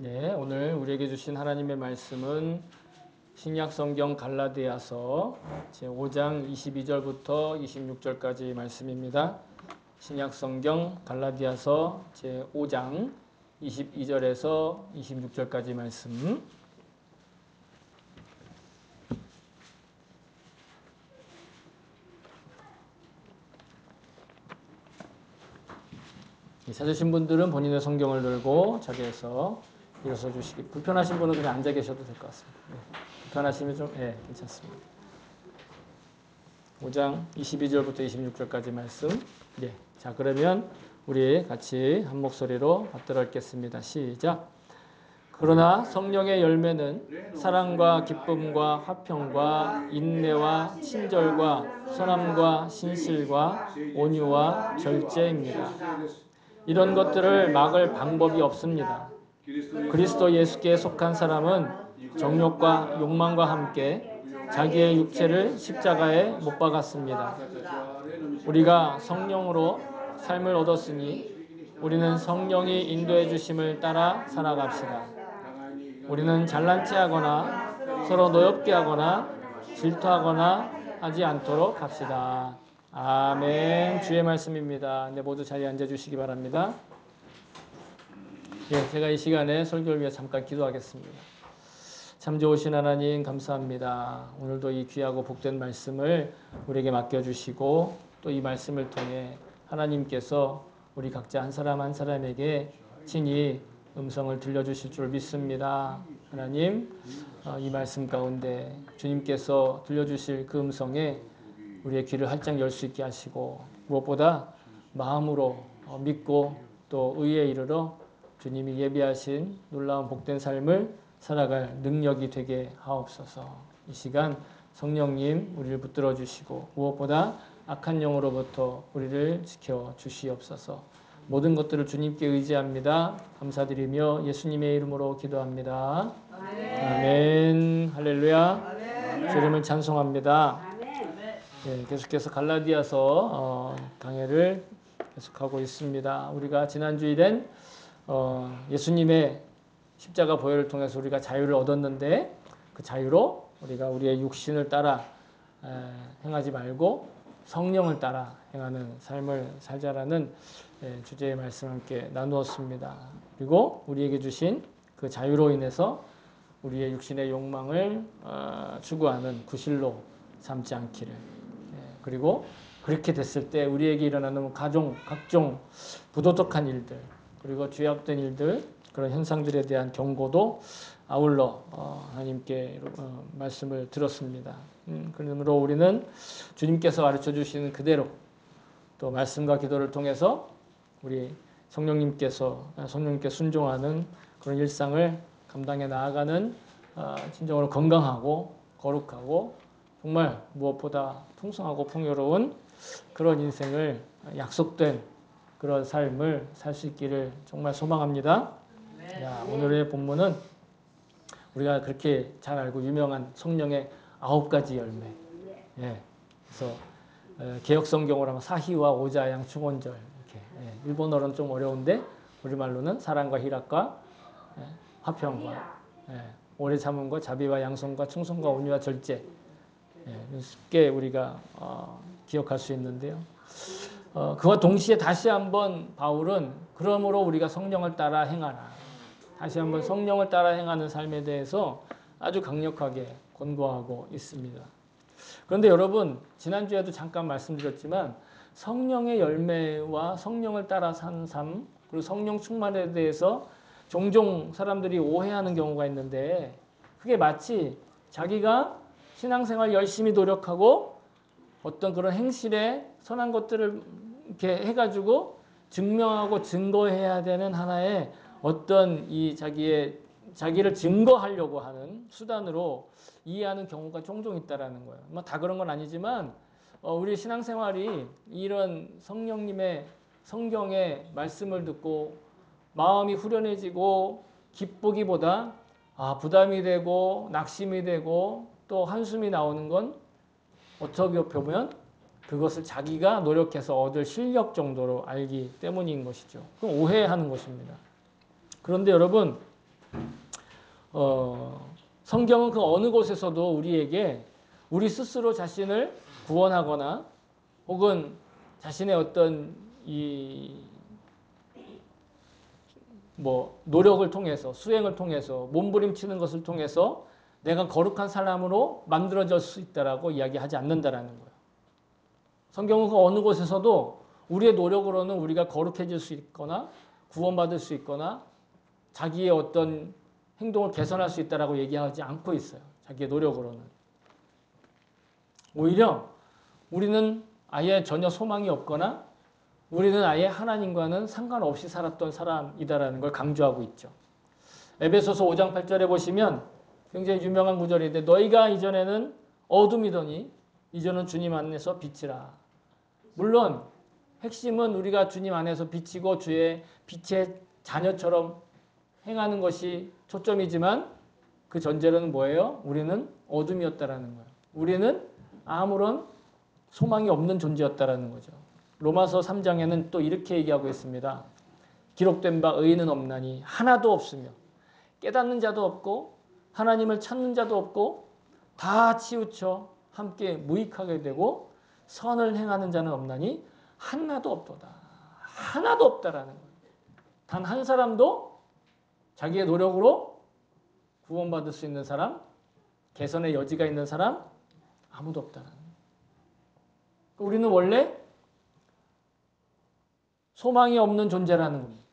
네, 오늘 우리에게 주신 하나님의 말씀은 신약성경 갈라디아서 제5장 22절부터 26절까지 말씀입니다. 신약성경 갈라디아서 제5장 22절에서 26절까지 말씀. 찾으신 분들은 본인의 성경을 들고 자리에서 일어서 주시기, 불편하신 분은 그냥 앉아 계셔도 될 것 같습니다. 네. 불편하시면 좀 괜찮습니다. 5장 22절부터 26절까지 말씀. 네. 자, 그러면 우리 같이 한 목소리로 받들어 읽겠습니다. 시작. 그러나 성령의 열매는 사랑과 기쁨과 화평과 인내와 친절과 선함과 신실과 온유와 절제입니다. 이런 것들을 막을 방법이 없습니다. 그리스도 예수께 속한 사람은 정욕과 욕망과 함께 자기의 육체를 십자가에 못 박았습니다. 우리가 성령으로 삶을 얻었으니 우리는 성령이 인도해 주심을 따라 살아갑시다. 우리는 잘난 체 하거나 서로 노엽게 하거나 질투하거나 하지 않도록 합시다. 아멘. 주의 말씀입니다. 네, 모두 자리에 앉아주시기 바랍니다. 예, 제가 이 시간에 설교를 위해 잠깐 기도하겠습니다. 참 좋으신 하나님 감사합니다. 오늘도 이 귀하고 복된 말씀을 우리에게 맡겨주시고 또 이 말씀을 통해 하나님께서 우리 각자 한 사람 한 사람에게 친히 음성을 들려주실 줄 믿습니다. 하나님, 이 말씀 가운데 주님께서 들려주실 그 음성에 우리의 귀를 활짝 열 수 있게 하시고 무엇보다 마음으로 믿고 또 의에 이르러 주님이 예비하신 놀라운 복된 삶을 살아갈 능력이 되게 하옵소서. 이 시간 성령님 우리를 붙들어 주시고 무엇보다 악한 영으로부터 우리를 지켜 주시옵소서. 모든 것들을 주님께 의지합니다. 감사드리며 예수님의 이름으로 기도합니다. 아멘. 아멘. 할렐루야. 주 이름을 찬송합니다. 네, 계속해서 갈라디아서 강해를 계속하고 있습니다. 우리가 지난 주일엔 예수님의 십자가 보혈을 통해서 우리가 자유를 얻었는데 그 자유로 우리가 우리의 육신을 따라 행하지 말고 성령을 따라 행하는 삶을 살자라는 주제의 말씀을 함께 나누었습니다. 그리고 우리에게 주신 그 자유로 인해서 우리의 육신의 욕망을 추구하는 구실로 삼지 않기를, 그리고 그렇게 됐을 때 우리에게 일어나는 각종 부도덕한 일들 그리고 죄악된 일들 그런 현상들에 대한 경고도 아울러 하나님께 말씀을 들었습니다. 그러므로 우리는 주님께서 가르쳐 주시는 그대로 또 말씀과 기도를 통해서 우리 성령님께 순종하는 그런 일상을 감당해 나아가는 진정으로 건강하고 거룩하고 정말 무엇보다 풍성하고 풍요로운 그런 인생을 약속된 그런 삶을 살 수 있기를 정말 소망합니다. 자, 오늘의 본문은 우리가 그렇게 잘 알고 유명한 성령의 9가지 열매. 예, 그래서 개혁성경으로 하면 사희와 오자양 충원절 이렇게. 일본어로는 좀 어려운데 우리말로는 사랑과 희락과 화평과 오래 참음과 자비와 양성과 충성과 온유와 절제. 쉽게 우리가 기억할 수 있는데요. 그와 동시에 다시 한번 바울은 그러므로 우리가 성령을 따라 행하라. 다시 한번 성령을 따라 행하는 삶에 대해서 아주 강력하게 권고하고 있습니다. 그런데 여러분, 지난주에도 잠깐 말씀드렸지만 성령의 열매와 성령을 따라 사는 삶, 그리고 성령 충만에 대해서 종종 사람들이 오해하는 경우가 있는데 그게 마치 자기가 신앙생활 열심히 노력하고 어떤 그런 행실에 선한 것들을 이렇게 해가지고 증명하고 증거해야 되는 하나의 어떤 이 자기를 증거하려고 하는 수단으로 이해하는 경우가 종종 있다라는 거예요. 뭐 다 그런 건 아니지만 우리 신앙생활이 이런 성령님의 성경의 말씀을 듣고 마음이 후련해지고 기쁘기보다 부담이 되고 낙심이 되고 또 한숨이 나오는 건 어떻게 보면 그것을 자기가 노력해서 얻을 실력 정도로 알기 때문인 것이죠. 그럼 오해하는 것입니다. 그런데 여러분, 성경은 그 어느 곳에서도 우리에게 우리 스스로 자신을 구원하거나 혹은 자신의 어떤 노력을 통해서 수행을 통해서 몸부림치는 것을 통해서 내가 거룩한 사람으로 만들어질 수 있다라고 이야기하지 않는다라는 거예요. 성경은 그 어느 곳에서도 우리의 노력으로는 우리가 거룩해질 수 있거나 구원받을 수 있거나 자기의 어떤 행동을 개선할 수 있다라고 얘기하지 않고 있어요. 자기의 노력으로는. 오히려 우리는 아예 전혀 소망이 없거나 우리는 아예 하나님과는 상관없이 살았던 사람이다라는 걸 강조하고 있죠. 에베소서 5장 8절에 보시면 굉장히 유명한 구절인데 너희가 이전에는 어둠이더니 이제는 주님 안에서 빛이라. 물론 핵심은 우리가 주님 안에서 빛이고 주의 빛의 자녀처럼 행하는 것이 초점이지만 그 전제로는 뭐예요? 우리는 어둠이었다라는 거예요. 우리는 아무런 소망이 없는 존재였다라는 거죠. 로마서 3장에는 또 이렇게 얘기하고 있습니다. 기록된 바 의인은 없나니 하나도 없으며 깨닫는 자도 없고 하나님을 찾는 자도 없고 다 치우쳐 함께 무익하게 되고 선을 행하는 자는 없나니 하나도 없도다. 하나도 없다라는 거예요. 단 한 사람도 자기의 노력으로 구원받을 수 있는 사람, 개선의 여지가 있는 사람 아무도 없다는 거예요. 우리는 원래 소망이 없는 존재라는 겁니다.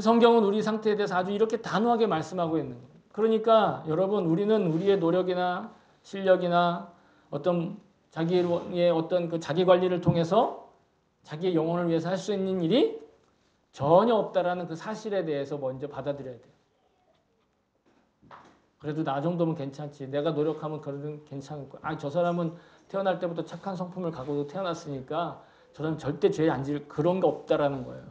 성경은 우리 상태에 대해서 아주 이렇게 단호하게 말씀하고 있는 거예요. 그러니까 여러분 우리는 우리의 노력이나 실력이나 어떤 자기의 어떤 그 자기 관리를 통해서 자기의 영혼을 위해서 할 수 있는 일이 전혀 없다라는 그 사실에 대해서 먼저 받아들여야 돼요. 그래도 나 정도면 괜찮지. 내가 노력하면 그래도 괜찮을 거야. 저 사람은 태어날 때부터 착한 성품을 갖고 태어났으니까 저 사람은 절대 죄에 안 질 그런 게 없다라는 거예요.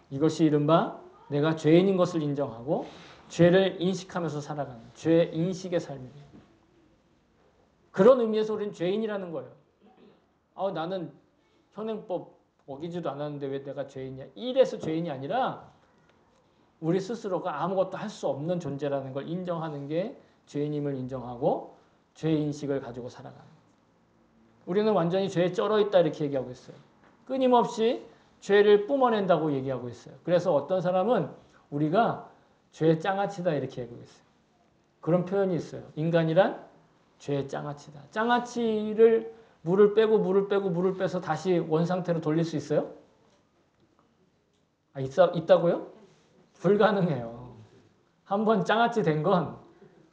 이것이 이른바 내가 죄인인 것을 인정하고 죄를 인식하면서 살아가는 죄 인식의 삶이에요. 그런 의미에서 우리는 죄인이라는 거예요. 나는 현행법 어기지도 않았는데 왜 내가 죄인이야? 이래서 죄인이 아니라 우리 스스로가 아무것도 할 수 없는 존재라는 걸 인정하는 게 죄인임을 인정하고 죄인식을 가지고 살아가는 거예요. 우리는 완전히 죄에 쩔어 있다 이렇게 얘기하고 있어요. 끊임없이 죄를 뿜어낸다고 얘기하고 있어요. 그래서 어떤 사람은 우리가 죄의 장아찌다 이렇게 얘기하고 있어요. 그런 표현이 있어요. 인간이란 죄의 장아찌다. 장아찌를 물을 빼고 물을 빼고 물을 빼서 다시 원상태로 돌릴 수 있어요? 있다고요? 불가능해요. 한번 장아찌 된 건,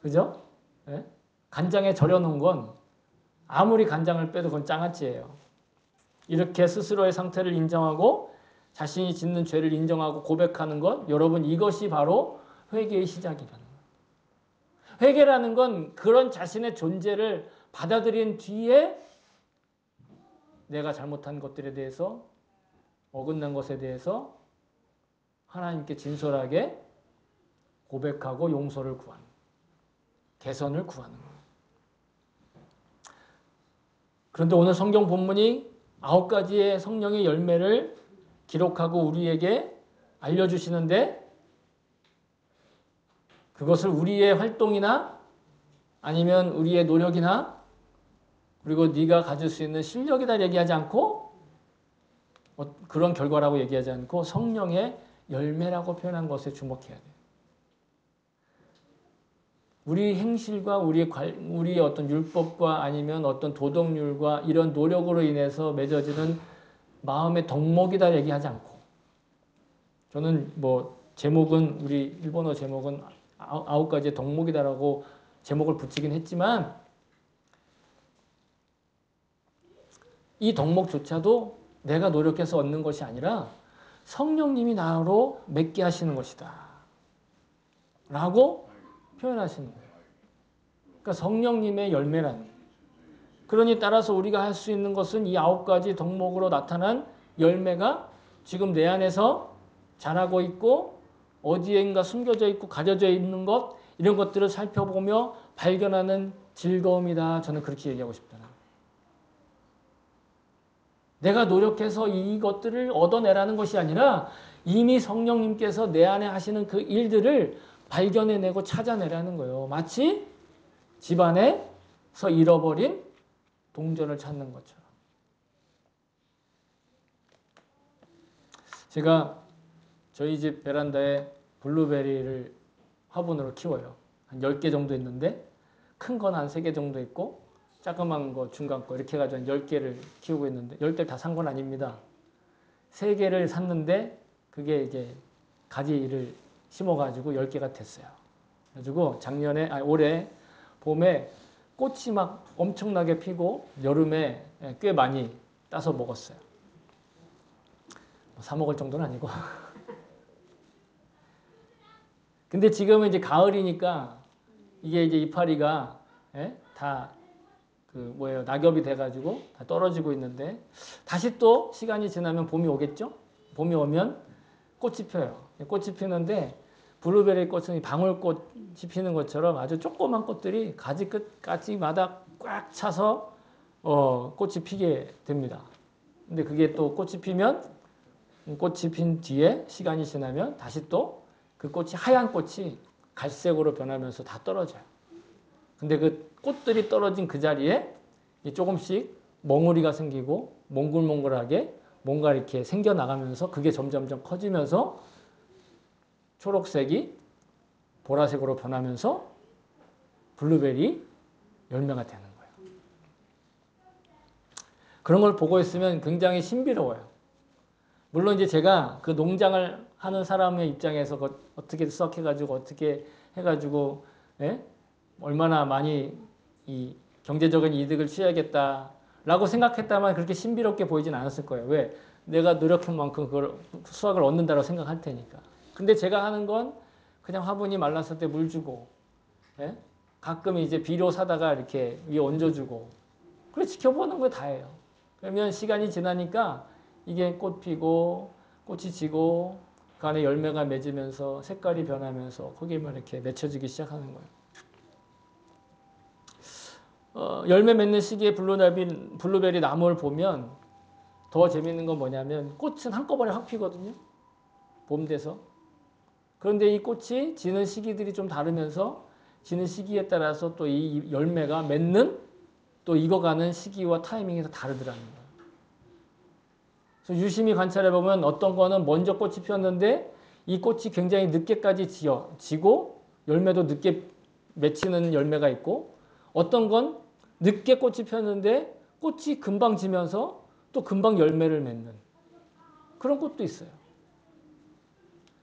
그죠? 네? 간장에 절여놓은 건 아무리 간장을 빼도 그건 장아찌예요. 이렇게 스스로의 상태를 인정하고 자신이 짓는 죄를 인정하고 고백하는 것, 여러분 이것이 바로 회개의 시작이라는 거예요. 회개라는 건 그런 자신의 존재를 받아들인 뒤에 내가 잘못한 것들에 대해서 어긋난 것에 대해서 하나님께 진솔하게 고백하고 용서를 구하는 개선을 구하는 거예요. 그런데 오늘 성경 본문이 9가지의 성령의 열매를 기록하고 우리에게 알려주시는데 그것을 우리의 활동이나 아니면 우리의 노력이나 그리고 네가 가질 수 있는 실력이다 얘기하지 않고 그런 결과라고 얘기하지 않고 성령의 열매라고 표현한 것에 주목해야 돼요. 우리 행실과 우리의 어떤 율법과 아니면 어떤 도덕률과 이런 노력으로 인해서 맺어지는 마음의 덕목이다 얘기하지 않고 저는 제목은 우리 일본어 제목은 9가지의 덕목이다라고 제목을 붙이긴 했지만 이 덕목조차도 내가 노력해서 얻는 것이 아니라 성령님이 나로 맺게 하시는 것이다 라고 표현하시는 거예요. 그러니까 성령님의 열매라는 거예요. 그러니 따라서 우리가 할 수 있는 것은 이 9가지 덕목으로 나타난 열매가 지금 내 안에서 자라고 있고 어디엔가 숨겨져 있고 가져져 있는 것 이런 것들을 살펴보며 발견하는 즐거움이다. 저는 그렇게 얘기하고 싶다는 거예요. 내가 노력해서 이것들을 얻어내라는 것이 아니라 이미 성령님께서 내 안에 하시는 그 일들을 발견해내고 찾아내라는 거예요. 마치 집안에서 잃어버린 동전을 찾는 것처럼. 제가 저희 집 베란다에 블루베리를 화분으로 키워요. 한 10개 정도 있는데 큰 건 한 3개 정도 있고 조그만 거, 중간 거 이렇게 해가지고 한 10개를 키우고 있는데 10개를 다 산 건 아닙니다. 3개를 샀는데 그게 이제 가지를 심어가지고 10개가 됐어요. 그래가지고 올해 봄에 꽃이 막 엄청나게 피고 여름에 꽤 많이 따서 먹었어요. 사 먹을 정도는 아니고. 근데 지금은 이제 가을이니까 이게 이제 이파리가 다 낙엽이 돼가지고 다 떨어지고 있는데 다시 또 시간이 지나면 봄이 오겠죠? 봄이 오면 꽃이 펴요. 꽃이 피는데 블루베리 꽃은 방울꽃이 피는 것처럼 아주 조그만 꽃들이 가지 끝까지마다 꽉 차서 꽃이 피게 됩니다. 근데 그게 또 꽃이 피면 꽃이 핀 뒤에 시간이 지나면 다시 또 그 꽃이 하얀 꽃이 갈색으로 변하면서 다 떨어져요. 근데 그 꽃들이 떨어진 그 자리에 조금씩 멍울이가 생기고 몽글몽글하게 뭔가 이렇게 생겨나가면서 그게 점점점 커지면서 초록색이 보라색으로 변하면서 블루베리 열매가 되는 거예요. 그런 걸 보고 있으면 굉장히 신비로워요. 물론 이제 제가 그 농장을 하는 사람의 입장에서 어떻게 썩해가지고 어떻게 해가지고 얼마나 많이 이 경제적인 이득을 취하겠다라고 생각했다만 그렇게 신비롭게 보이진 않았을 거예요. 왜? 내가 노력한 만큼 그걸 수확을 얻는다고 생각할 테니까. 근데 제가 하는 건 그냥 화분이 말랐을 때 물 주고, 가끔 이제 비료 사다가 이렇게 위에 얹어주고, 그래 지켜보는 거 다예요. 그러면 시간이 지나니까 이게 꽃 피고, 꽃이 지고, 그 안에 열매가 맺으면서 색깔이 변하면서 거기에만 이렇게 맺혀지기 시작하는 거예요. 열매 맺는 시기에 블루베리 나무를 보면 더 재밌는 건 뭐냐면 꽃은 한꺼번에 확 피거든요. 봄 돼서. 그런데 이 꽃이 지는 시기들이 좀 다르면서 지는 시기에 따라서 또 이 열매가 맺는 또 익어가는 시기와 타이밍이 다르더라는 거예요. 그래서 유심히 관찰해 보면 어떤 거는 먼저 꽃이 피었는데 이 꽃이 굉장히 늦게까지 지고 열매도 늦게 맺히는 열매가 있고 어떤 건 늦게 꽃이 피었는데 꽃이 금방 지면서 또 금방 열매를 맺는 그런 꽃도 있어요.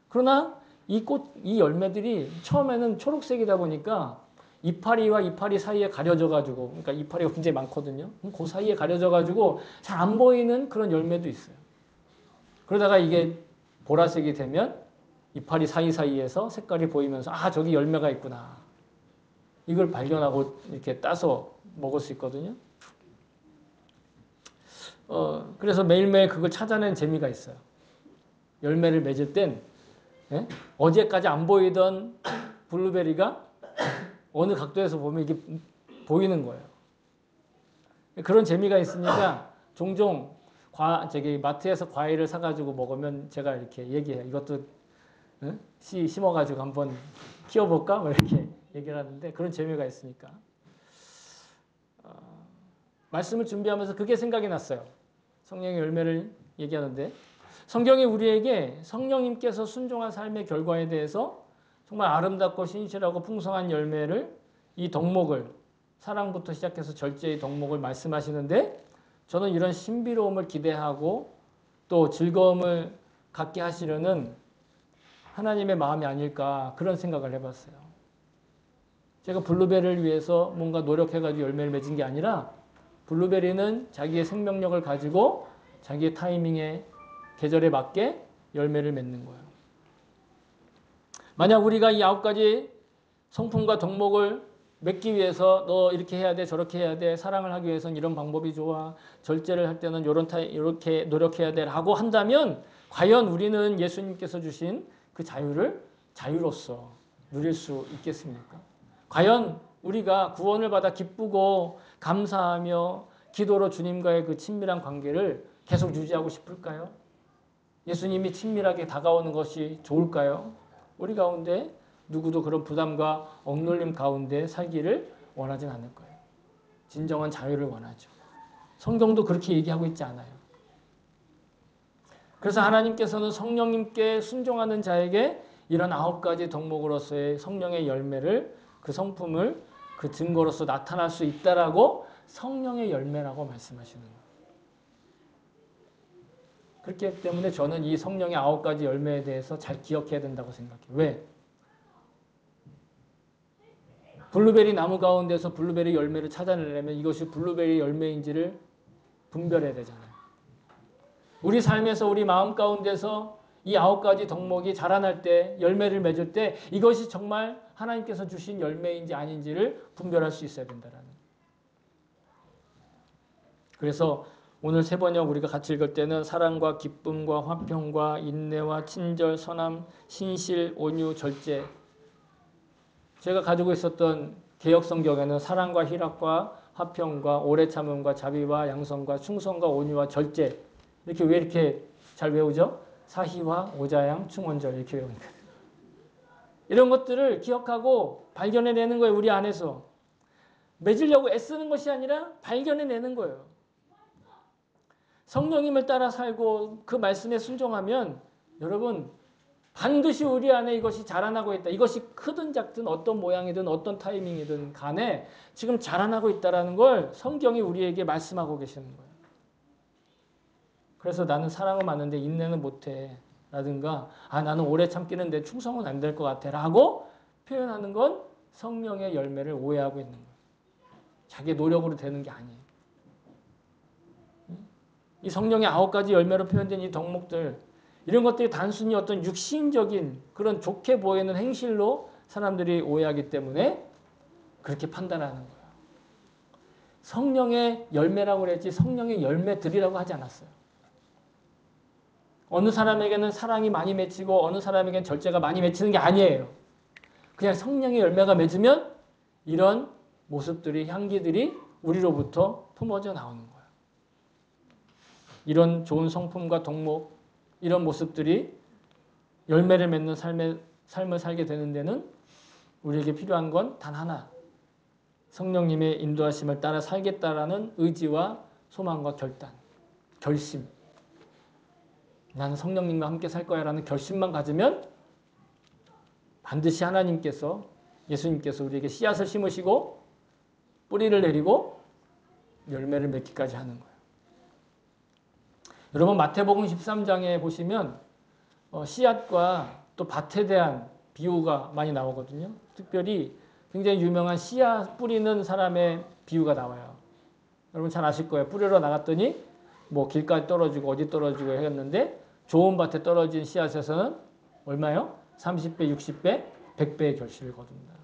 그러나 이 열매들이 처음에는 초록색이다 보니까 이파리와 이파리 사이에 가려져 가지고 그러니까 이파리가 굉장히 많거든요. 그 사이에 가려져 가지고 잘 안 보이는 그런 열매도 있어요. 그러다가 이게 보라색이 되면 이파리 사이사이에서 색깔이 보이면서 아 저기 열매가 있구나. 이걸 발견하고 이렇게 따서 먹을 수 있거든요. 그래서 매일매일 그걸 찾아내는 재미가 있어요. 열매를 맺을 땐 어제까지 안 보이던 블루베리가 어느 각도에서 보면 이게 보이는 거예요. 그런 재미가 있으니까 종종 마트에서 과일을 사가지고 먹으면 제가 이렇게 얘기해요. 이것도 심어가지고 한번 키워볼까? 뭐 이렇게 얘기를 하는데 그런 재미가 있으니까. 말씀을 준비하면서 그게 생각이 났어요. 성령의 열매를 얘기하는데 성경이 우리에게 성령님께서 순종한 삶의 결과에 대해서 정말 아름답고 신실하고 풍성한 열매를 이 덕목을 사랑부터 시작해서 절제의 덕목을 말씀하시는데 저는 이런 신비로움을 기대하고 또 즐거움을 갖게 하시려는 하나님의 마음이 아닐까 그런 생각을 해봤어요. 제가 블루베리를 위해서 뭔가 노력해가지고 열매를 맺은 게 아니라 블루베리는 자기의 생명력을 가지고 자기의 타이밍에 계절에 맞게 열매를 맺는 거예요. 만약 우리가 이 9가지 성품과 덕목을 맺기 위해서 너 이렇게 해야 돼 저렇게 해야 돼 사랑을 하기 위해서는 이런 방법이 좋아 절제를 할 때는 이렇게 노력해야 돼 라고 한다면 과연 우리는 예수님께서 주신 그 자유를 자유로서 누릴 수 있겠습니까? 과연 우리가 구원을 받아 기쁘고 감사하며 기도로 주님과의 그 친밀한 관계를 계속 유지하고 싶을까요? 예수님이 친밀하게 다가오는 것이 좋을까요? 우리 가운데 누구도 그런 부담과 억눌림 가운데 살기를 원하진 않을 거예요. 진정한 자유를 원하죠. 성경도 그렇게 얘기하고 있지 않아요. 그래서 하나님께서는 성령님께 순종하는 자에게 이런 9가지 덕목으로서의 성령의 열매를, 그 성품을 그 증거로서 나타날 수 있다라고 성령의 열매라고 말씀하시는 거예요. 그렇기 때문에 저는 이 성령의 9가지 열매에 대해서 잘 기억해야 된다고 생각해요. 왜? 블루베리 나무 가운데서 블루베리 열매를 찾아내려면 이것이 블루베리 열매인지를 분별해야 되잖아요. 우리 삶에서 우리 마음 가운데서 이 9가지 덕목이 자라날 때, 열매를 맺을 때 이것이 정말 하나님께서 주신 열매인지 아닌지를 분별할 수 있어야 된다라는. 그래서 오늘 세번역 우리가 같이 읽을 때는 사랑과 기쁨과 화평과 인내와 친절, 선함, 신실, 온유, 절제. 제가 가지고 있었던 개역 성경에는 사랑과 희락과 화평과 오래 참음과 자비와 양성과 충성과 온유와 절제. 이렇게 왜 이렇게 잘 외우죠? 사희와 오자양 충원절 이렇게 외우니까. 이런 것들을 기억하고 발견해내는 거예요. 우리 안에서. 맺으려고 애쓰는 것이 아니라 발견해내는 거예요. 성령님을 따라 살고 그 말씀에 순종하면 여러분 반드시 우리 안에 이것이 자라나고 있다. 이것이 크든 작든 어떤 모양이든 어떤 타이밍이든 간에 지금 자라나고 있다는 걸 성경이 우리에게 말씀하고 계시는 거예요. 그래서 나는 사랑은 많은데 인내는 못해 라든가 나는 오래 참기는 데 충성은 안 될 것 같아 라고 표현하는 건 성령의 열매를 오해하고 있는 거예요. 자기의 노력으로 되는 게 아니에요. 이 성령의 9가지 열매로 표현된 이 덕목들, 이런 것들이 단순히 어떤 육신적인 그런 좋게 보이는 행실로 사람들이 오해하기 때문에 그렇게 판단하는 거예요. 성령의 열매라고 그랬지 성령의 열매들이라고 하지 않았어요. 어느 사람에게는 사랑이 많이 맺히고 어느 사람에게는 절제가 많이 맺히는 게 아니에요. 그냥 성령의 열매가 맺으면 이런 모습들이, 향기들이 우리로부터 품어져 나오는 거예요. 이런 좋은 성품과 덕목, 이런 모습들이 열매를 맺는 삶을 살게 되는 데는 우리에게 필요한 건 단 하나. 성령님의 인도하심을 따라 살겠다라는 의지와 소망과 결단, 결심. 나는 성령님과 함께 살 거야 라는 결심만 가지면 반드시 하나님께서, 예수님께서 우리에게 씨앗을 심으시고 뿌리를 내리고 열매를 맺기까지 하는 거예요. 여러분 마태복음 13장에 보시면 씨앗과 또 밭에 대한 비유가 많이 나오거든요. 특별히 굉장히 유명한 씨앗 뿌리는 사람의 비유가 나와요. 여러분 잘 아실 거예요. 뿌리러 나갔더니 뭐 길가에 떨어지고 어디 떨어지고 했는데 좋은 밭에 떨어진 씨앗에서는 얼마요? 30배, 60배, 100배의 결실을 거둔다.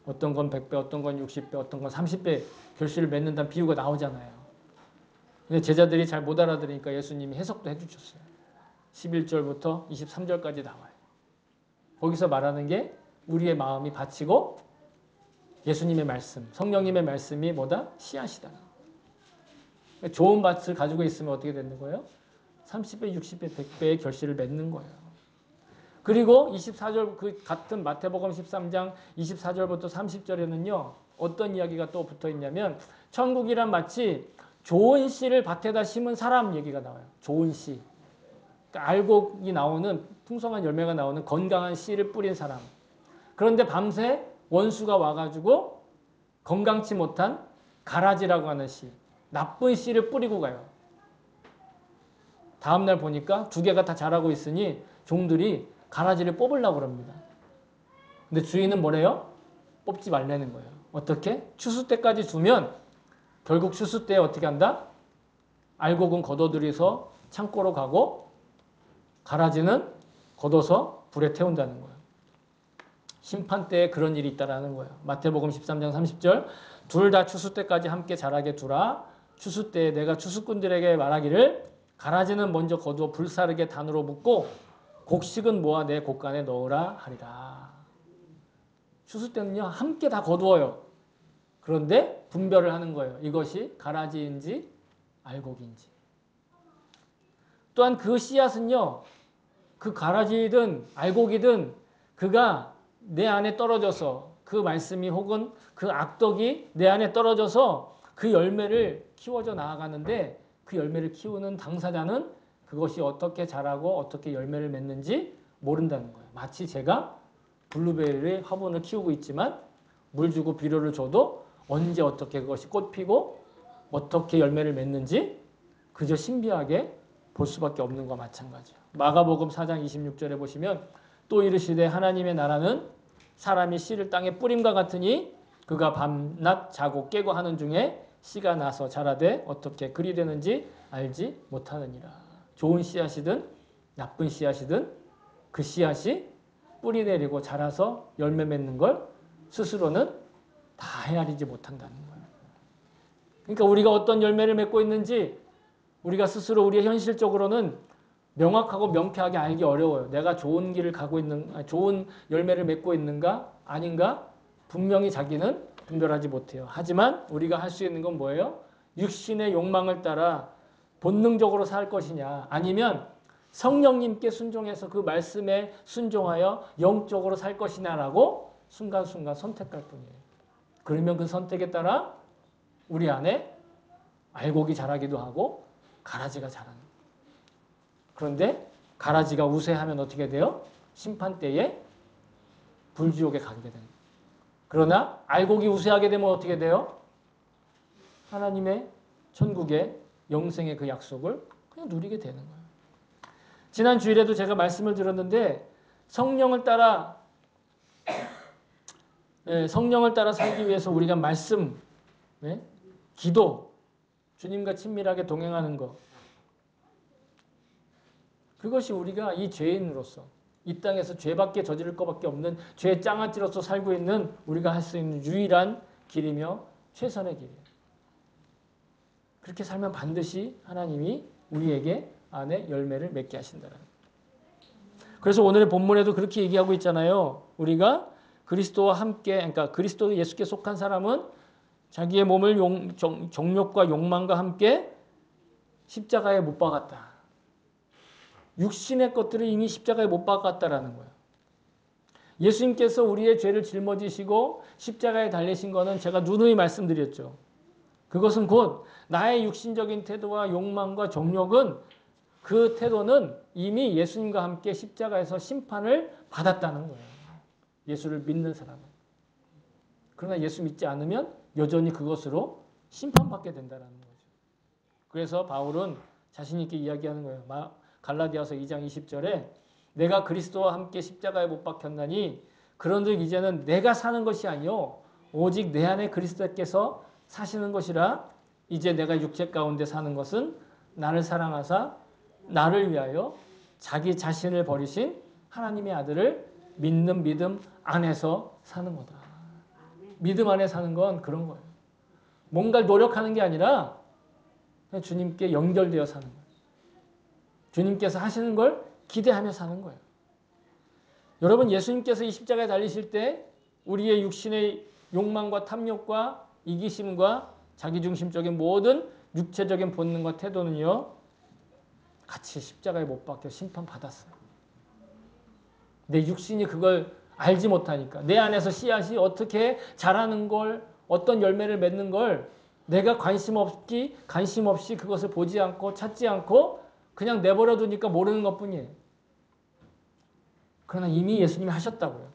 어떤 건 100배, 어떤 건 60배, 어떤 건 30배 결실을 맺는다는 비유가 나오잖아요. 근데 제자들이 잘 못 알아들으니까 예수님이 해석도 해주셨어요. 11절부터 23절까지 나와요. 거기서 말하는 게 우리의 마음이 바치고 예수님의 말씀, 성령님의 말씀이 뭐다? 씨앗이다. 좋은 밭을 가지고 있으면 어떻게 되는 거예요? 30배, 60배, 100배의 결실을 맺는 거예요. 그리고 24절 그 같은 마태복음 13장 24절부터 30절에는요. 어떤 이야기가 또 붙어 있냐면 천국이란 마치 좋은 씨를 밭에다 심은 사람 얘기가 나와요. 좋은 씨. 그러니까 알곡이 나오는 풍성한 열매가 나오는 건강한 씨를 뿌린 사람. 그런데 밤새 원수가 와가지고 건강치 못한 가라지라고 하는 씨. 나쁜 씨를 뿌리고 가요. 다음날 보니까 두 개가 다 자라고 있으니 종들이 가라지를 뽑으려고 그럽니다. 근데 주인은 뭐래요? 뽑지 말라는 거예요. 어떻게? 추수 때까지 두면 결국 추수 때 어떻게 한다? 알곡은 걷어들여서 창고로 가고 가라지는 걷어서 불에 태운다는 거예요. 심판 때에 그런 일이 있다라는 거예요. 마태복음 13장 30절 둘 다 추수 때까지 함께 자라게 두라. 추수 때에 내가 추수꾼들에게 말하기를 가라지는 먼저 거두어 불사르게 단으로 묶고 곡식은 모아 내 곡간에 넣으라 하리라. 추수 때는요 함께 다 거두어요. 그런데 분별을 하는 거예요. 이것이 가라지인지 알곡인지. 또한 그 씨앗은요, 그 가라지든 알곡이든 그가 내 안에 떨어져서 그 말씀이 혹은 그 악덕이 내 안에 떨어져서 그 열매를 키워져 나아가는데 그 열매를 키우는 당사자는 그것이 어떻게 자라고 어떻게 열매를 맺는지 모른다는 거예요. 마치 제가 블루베리 화분을 키우고 있지만 물 주고 비료를 줘도 언제 어떻게 그것이 꽃 피고 어떻게 열매를 맺는지 그저 신비하게 볼 수밖에 없는 것과 마찬가지예요. 마가복음 4장 26절에 보시면 또 이르시되 하나님의 나라는 사람이 씨를 땅에 뿌림과 같으니 그가 밤낮 자고 깨고 하는 중에 씨가 나서 자라되 어떻게 그리 되는지 알지 못하느니라. 좋은 씨앗이든 나쁜 씨앗이든 그 씨앗이 뿌리 내리고 자라서 열매 맺는 걸 스스로는 다 헤아리지 못한다는 거예요. 그러니까 우리가 어떤 열매를 맺고 있는지 우리가 스스로 우리의 현실적으로는 명확하고 명쾌하게 알기 어려워요. 내가 좋은 길을 가고 있는, 좋은 열매를 맺고 있는가 아닌가 분명히 자기는 분별하지 못해요. 하지만 우리가 할 수 있는 건 뭐예요? 육신의 욕망을 따라 본능적으로 살 것이냐 아니면 성령님께 순종해서 그 말씀에 순종하여 영적으로 살 것이냐라고 순간순간 선택할 뿐이에요. 그러면 그 선택에 따라 우리 안에 알곡이 자라기도 하고 가라지가 자라는 거예요. 그런데 가라지가 우세하면 어떻게 돼요? 심판 때에 불지옥에 가게 됩니다. 그러나 알곡이 우세하게 되면 어떻게 돼요? 하나님의 천국의 영생의 그 약속을 그냥 누리게 되는 거예요. 지난 주일에도 제가 말씀을 드렸는데 성령을 따라 살기 위해서 우리가 말씀, 기도, 주님과 친밀하게 동행하는 것 그것이 우리가 이 죄인으로서 이 땅에서 죄밖에 저지를 것밖에 없는 죄의 장아찌로서 살고 있는 우리가 할 수 있는 유일한 길이며 최선의 길이에요. 그렇게 살면 반드시 하나님이 우리에게 안에 열매를 맺게 하신다는 거예요. 그래서 오늘의 본문에도 그렇게 얘기하고 있잖아요. 우리가 그리스도와 함께, 그러니까 그리스도 예수께 속한 사람은 자기의 몸을 정욕과 욕망과 함께 십자가에 못 박았다. 육신의 것들을 이미 십자가에 못 박았다라는 거예요. 예수님께서 우리의 죄를 짊어지시고 십자가에 달리신 것은 제가 누누이 말씀드렸죠. 그것은 곧 나의 육신적인 태도와 욕망과 정욕은 그 태도는 이미 예수님과 함께 십자가에서 심판을 받았다는 거예요. 예수를 믿는 사람은. 그러나 예수 믿지 않으면 여전히 그것으로 심판받게 된다는 거죠. 그래서 바울은 자신 있게 이야기하는 거예요. 갈라디아서 2장 20절에 내가 그리스도와 함께 십자가에 못 박혔나니 그런즉 이제는 내가 사는 것이 아니요 오직 내 안에 그리스도께서 사시는 것이라 이제 내가 육체 가운데 사는 것은 나를 사랑하사 나를 위하여 자기 자신을 버리신 하나님의 아들을 믿는 믿음 안에서 사는 거다. 믿음 안에 사는 건 그런 거예요. 뭔가를 노력하는 게 아니라 그냥 주님께 연결되어 사는 거예요. 주님께서 하시는 걸 기대하며 사는 거예요. 여러분 예수님께서 이 십자가에 달리실 때 우리의 육신의 욕망과 탐욕과 이기심과 자기중심적인 모든 육체적인 본능과 태도는요. 같이 십자가에 못 박혀 심판받았어요. 내 육신이 그걸 알지 못하니까 내 안에서 씨앗이 어떻게 자라는 걸 어떤 열매를 맺는 걸 내가 관심 없이 그것을 보지 않고 찾지 않고 그냥 내버려 두니까 모르는 것뿐이에요. 그러나 이미 예수님이 하셨다고요.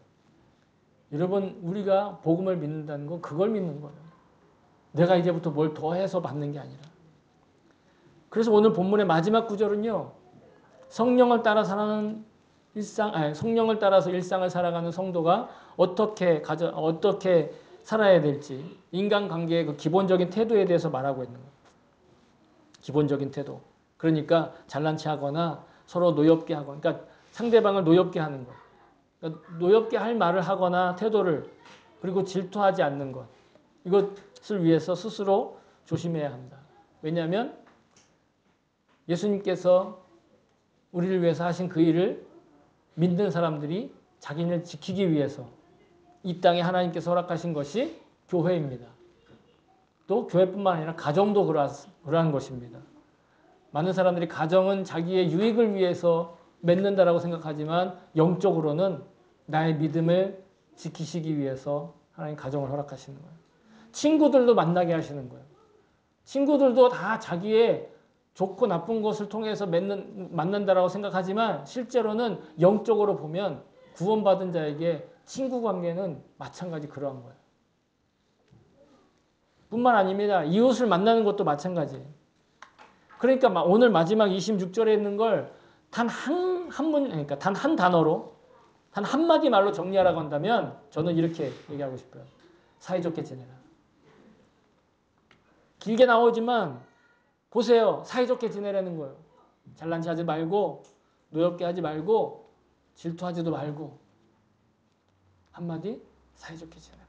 여러분 우리가 복음을 믿는다는 건 그걸 믿는 거예요. 내가 이제부터 뭘 더해서 받는 게 아니라. 그래서 오늘 본문의 마지막 구절은요. 성령을 따라서 일상을 살아가는 성도가 어떻게 살아야 될지 인간관계의 그 기본적인 태도에 대해서 말하고 있는 거예요. 기본적인 태도. 그러니까 잘난 체하거나 서로 노엽게 하거나 그러니까 상대방을 노엽게 하는 것. 그러니까 노엽게 할 말을 하거나 태도를 그리고 질투하지 않는 것. 이것을 위해서 스스로 조심해야 한다. 왜냐하면 예수님께서 우리를 위해서 하신 그 일을 믿는 사람들이 자기를 지키기 위해서 이 땅에 하나님께서 허락하신 것이 교회입니다. 또 교회뿐만 아니라 가정도 그러한 것입니다. 많은 사람들이 가정은 자기의 유익을 위해서 맺는다라고 생각하지만 영적으로는 나의 믿음을 지키시기 위해서 하나님 가정을 허락하시는 거예요. 친구들도 만나게 하시는 거예요. 친구들도 다 자기의 좋고 나쁜 것을 통해서 만난다라고 생각하지만 실제로는 영적으로 보면 구원받은 자에게 친구 관계는 마찬가지 그러한 거예요. 뿐만 아닙니다. 이웃을 만나는 것도 마찬가지예요. 그러니까 오늘 마지막 26절에 있는 걸 단 그러니까 단 한 단어로, 단 한마디 말로 정리하라고 한다면 저는 이렇게 얘기하고 싶어요. 사이좋게 지내라. 길게 나오지만 보세요. 사이좋게 지내라는 거예요. 잘난 체 하지 말고, 노엽게 하지 말고, 질투하지도 말고. 한마디, 사이좋게 지내라.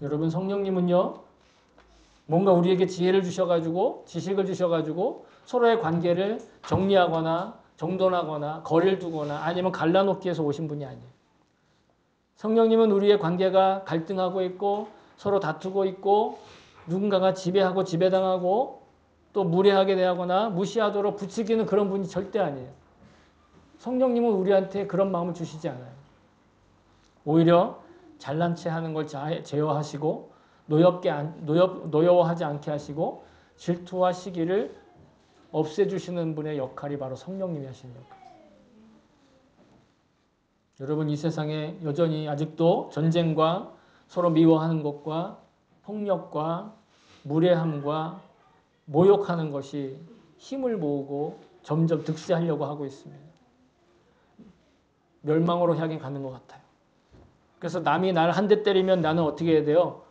여러분, 성령님은요, 뭔가 우리에게 지혜를 주셔가지고, 지식을 주셔가지고, 서로의 관계를 정리하거나, 정돈하거나, 거리를 두거나, 아니면 갈라놓기 위해서 오신 분이 아니에요. 성령님은 우리의 관계가 갈등하고 있고, 서로 다투고 있고, 누군가가 지배하고 지배당하고, 또 무례하게 대하거나 무시하도록 부추기는 그런 분이 절대 아니에요. 성령님은 우리한테 그런 마음을 주시지 않아요. 오히려 잘난 체 하는 걸 제어하시고 노여워하지 않게 하시고 질투와 시기를 없애주시는 분의 역할이 바로 성령님이 하시는 역할. 여러분, 이 세상에 여전히 아직도 전쟁과 서로 미워하는 것과 폭력과 무례함과 모욕하는 것이 힘을 모으고 점점 득세하려고 하고 있습니다. 멸망으로 향해 가는 것 같아요. 그래서 남이 나를 한 대 때리면 나는 어떻게 해야 돼요?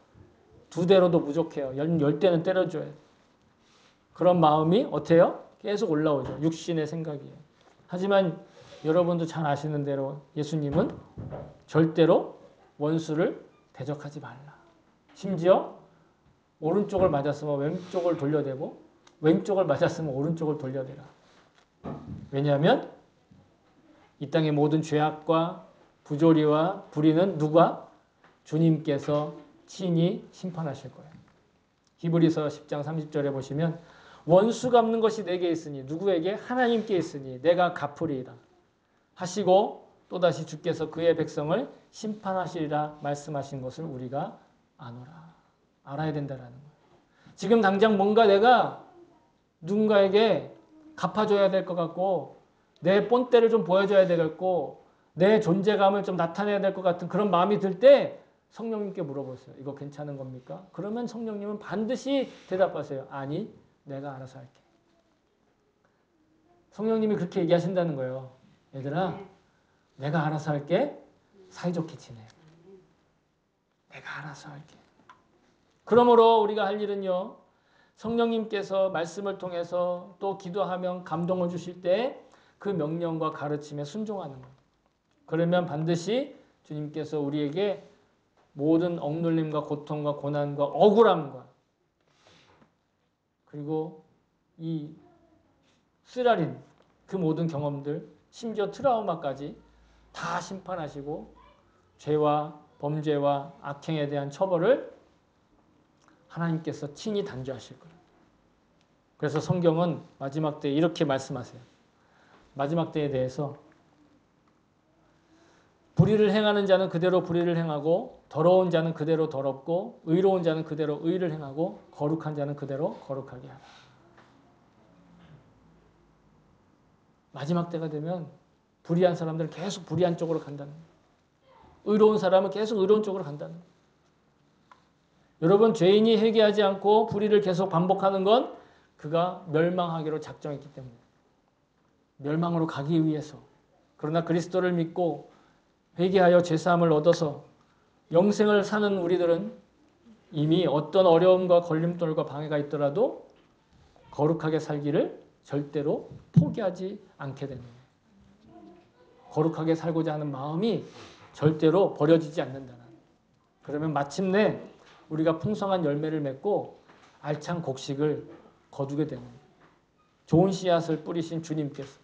2대로도 부족해요. 10대는 때려줘야 돼요. 그런 마음이 어때요? 계속 올라오죠. 육신의 생각이에요. 하지만 여러분도 잘 아시는 대로 예수님은 절대로 원수를 대적하지 말라. 심지어 오른쪽을 맞았으면 왼쪽을 돌려대고 왼쪽을 맞았으면 오른쪽을 돌려대라. 왜냐하면 이 땅의 모든 죄악과 부조리와 불의는 누가? 주님께서 친히 심판하실 거예요. 히브리서 10장 30절에 보시면 원수 갚는 것이 내게 있으니 누구에게? 하나님께 있으니 내가 갚으리이다 하시고 또다시 주께서 그의 백성을 심판하시리라 말씀하신 것을 우리가 아노라. 알아야 된다라는 거예요. 지금 당장 뭔가 내가 누군가에게 갚아줘야 될 것 같고 내 본때를 좀 보여줘야 되겠고 내 존재감을 좀 나타내야 될 것 같은 그런 마음이 들 때 성령님께 물어보세요. 이거 괜찮은 겁니까? 그러면 성령님은 반드시 대답하세요. 아니, 내가 알아서 할게. 성령님이 그렇게 얘기하신다는 거예요. 얘들아, 내가 알아서 할게. 사이좋게 지내. 내가 알아서 할게. 그러므로 우리가 할 일은요. 성령님께서 말씀을 통해서 또 기도하면 감동을 주실 때 그 명령과 가르침에 순종하는 거예요. 그러면 반드시 주님께서 우리에게 모든 억눌림과 고통과 고난과 억울함과 그리고 이 쓰라린 그 모든 경험들 심지어 트라우마까지 다 심판하시고 죄와 범죄와 악행에 대한 처벌을 하나님께서 친히 단죄하실 거예요. 그래서 성경은 마지막 때에 이렇게 말씀하세요. 마지막 때에 대해서 불의를 행하는 자는 그대로 불의를 행하고 더러운 자는 그대로 더럽고 의로운 자는 그대로 의를 행하고 거룩한 자는 그대로 거룩하게 하라. 마지막 때가 되면 불의한 사람들은 계속 불의한 쪽으로 간다는 거예요. 의로운 사람은 계속 의로운 쪽으로 간다는 거예요. 여러분, 죄인이 회개하지 않고 불의를 계속 반복하는 건 그가 멸망하기로 작정했기 때문에 멸망으로 가기 위해서. 그러나 그리스도를 믿고 회개하여 죄사함을 얻어서 영생을 사는 우리들은 이미 어떤 어려움과 걸림돌과 방해가 있더라도 거룩하게 살기를 절대로 포기하지 않게 됩니다. 거룩하게 살고자 하는 마음이 절대로 버려지지 않는다. 그러면 마침내 우리가 풍성한 열매를 맺고 알찬 곡식을 거두게 됩니다. 좋은 씨앗을 뿌리신 주님께서.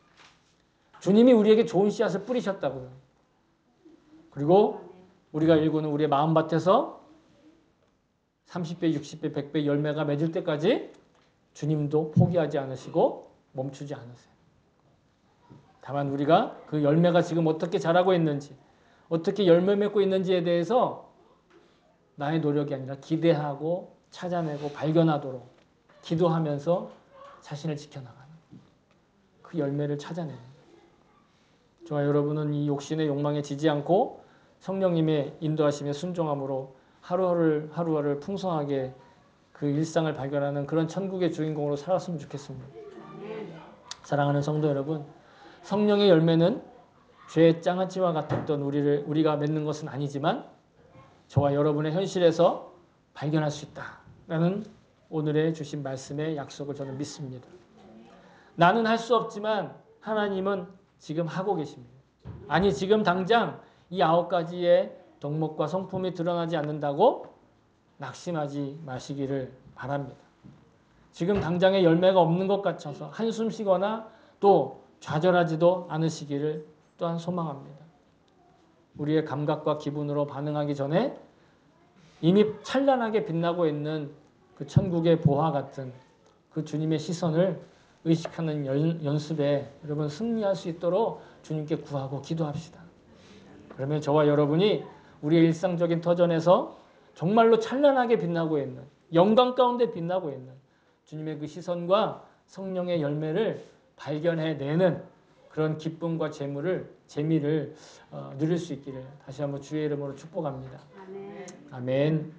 주님이 우리에게 좋은 씨앗을 뿌리셨다고요. 그리고 우리가 일구는 우리의 마음밭에서 30배, 60배, 100배 열매가 맺을 때까지 주님도 포기하지 않으시고 멈추지 않으세요. 다만 우리가 그 열매가 지금 어떻게 자라고 있는지, 어떻게 열매 맺고 있는지에 대해서 나의 노력이 아니라 기대하고 찾아내고 발견하도록 기도하면서 자신을 지켜나가는 그 열매를 찾아내는 거예요. 저와 여러분은 이 욕심의 욕망에 지지 않고 성령님의 인도하심에 순종함으로 하루하루를 풍성하게 그 일상을 발견하는 그런 천국의 주인공으로 살았으면 좋겠습니다. 사랑하는 성도 여러분, 성령의 열매는 죄의 장아찌와 같았던 우리가 맺는 것은 아니지만 저와 여러분의 현실에서 발견할 수 있다라는 오늘의 주신 말씀의 약속을 저는 믿습니다. 나는 할 수 없지만 하나님은 지금 하고 계십니다. 아니 지금 당장 이 9가지의 덕목과 성품이 드러나지 않는다고 낙심하지 마시기를 바랍니다. 지금 당장의 열매가 없는 것 같아서 한숨 쉬거나 또 좌절하지도 않으시기를 또한 소망합니다. 우리의 감각과 기분으로 반응하기 전에 이미 찬란하게 빛나고 있는 그 천국의 보화 같은 그 주님의 시선을 의식하는 연습에 여러분 승리할 수 있도록 주님께 구하고 기도합시다. 그러면 저와 여러분이 우리의 일상적인 터전에서 정말로 찬란하게 빛나고 있는 영광 가운데 빛나고 있는 주님의 그 시선과 성령의 열매를 발견해내는 그런 기쁨과 재미를 누릴 수 있기를 다시 한번 주의 이름으로 축복합니다. 아멘.